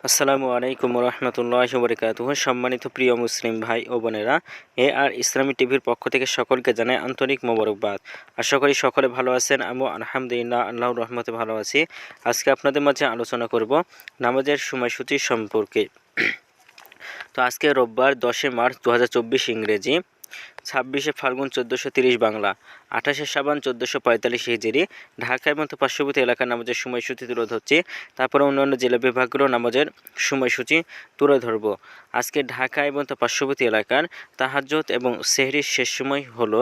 আসসালামু আলাইকুম রহমতুল্লাহি ওয়া বারাকাতুহু। সম্মানিত প্রিয় মুসলিম ভাই ও বোনেরা, আর ইসলামী টিভির পক্ষ থেকে সকলকে জানাই আন্তরিক মোবারকবাদ। আশা করি সকলে ভালো আছেন। আমি আলহামদুলিল্লাহ আল্লাহর রহমতে ভালো আছি। আজকে আপনাদের মাঝে আলোচনা করব নামাজের সময়সূচি সম্পর্কে। তো আজকে রোববার 10 মার্চ 2024 ইংরেজি, 26 ফাল্গুন 1430 বাংলা, 28 শাবান 1445 হিজরি। ঢাকা এবং পার্শ্ববর্তী এলাকার নামাজের সময়সূচি তুলে ধরছি। তারপরে অন্যান্য জেলা বিভাগগুলো নামাজের সময়সূচি তুলে ধরব। আজকে ঢাকা এবং পার্শ্ববর্তী এলাকার তাহাজ্জুদ এবং সেহরির শেষ সময় হলো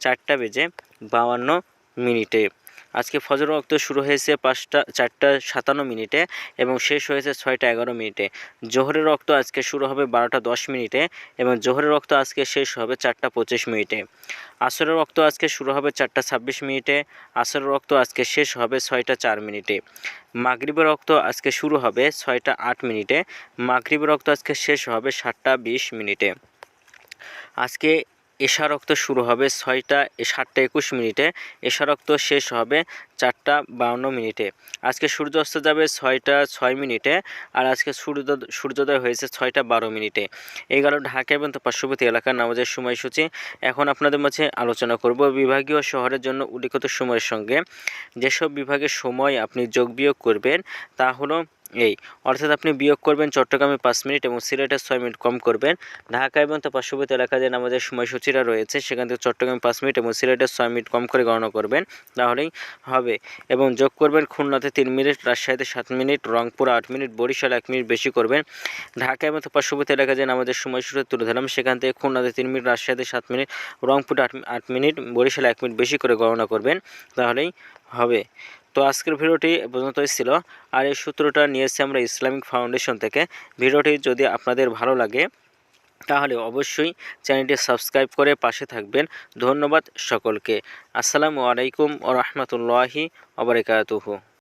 4:52 আজকে ফজর ওয়াক্ত শুরু হয়েছে 4:57 এবং শেষ হয়েছে 6:11। জোহরের ওয়াক্ত আজকে শুরু হবে 12:10 এবং জোহরের ওয়াক্ত আজকে শেষ হবে 4:25। আসরের ওয়াক্ত আজকে শুরু হবে 4:26। আসরের ওয়াক্ত আজকে শেষ হবে 6:04। মাগরিবের ওয়াক্ত আজকে শুরু হবে 6:08। মাগরিবের ওয়াক্ত আজকে শেষ হবে 7:20। আজকে এশার ওয়াক্ত শুরু হবে 7:21। এশার ওয়াক্ত শেষ হবে 4:52। আজকে সূর্য অস্ত যাবে 6:06। আর আজকে সূর্যোদয় হয়েছে 6:12। এই গেল ঢাকা এবং পার্শ্ববর্তী এলাকার নামাজের সময়সূচি। এখন আপনাদের মাঝে আলোচনা করব বিভাগীয় শহরের জন্য উল্লিখিত সময়ের সঙ্গে যেসব বিভাগের সময় আপনি যোগ বিয়োগ করবেন তা হলো এই, অর্থাৎ আপনি বিয়োগ করবেন চট্টগ্রামে 5 মিনিট এবং সিলেটে 6 মিনিট কম করবেন। ঢাকা এবং পার্শ্ববর্তী এলাকায় যে আমাদের সময়সূচিটা রয়েছে সেখান থেকে চট্টগ্রামে 5 মিনিট এবং সিলেটে 6 মিনিট কম করে গণনা করবেন, তাহলেই হবে। এবং যোগ করবেন খুলনাতে 3 মিনিট, রাজশাহীতে 7 minute, Rangpur 8 minute, Barishal 1 minute বেশি করবেন। ঢাকা এবং পার্শ্ববর্তী এলাকায় যে আমাদের সময়সূচি তুলে ধরলাম সেখান থেকে খুলনাতে 3 মিনিট, রাজশাহীতে 7 মিনিট, রংপুরে 8 মিনিট, বরিশাল 1 মিনিট বেশি করে গণনা করবেন, তাহলেই হবে। তো আজকের ভিডিওটি পর্যন্তই ছিল। আর এই সূত্রটা নিয়েছি আমরা ইসলামিক ফাউন্ডেশন থেকে। ভিডিওটি যদি আপনাদের ভালো লাগে তাহলে অবশ্যই চ্যানেলটি সাবস্ক্রাইব করে পাশে থাকবেন। ধন্যবাদ সকলকে। আসসালামু আলাইকুম ওয়া রাহমাতুল্লাহি ওয়া বারাকাতুহু।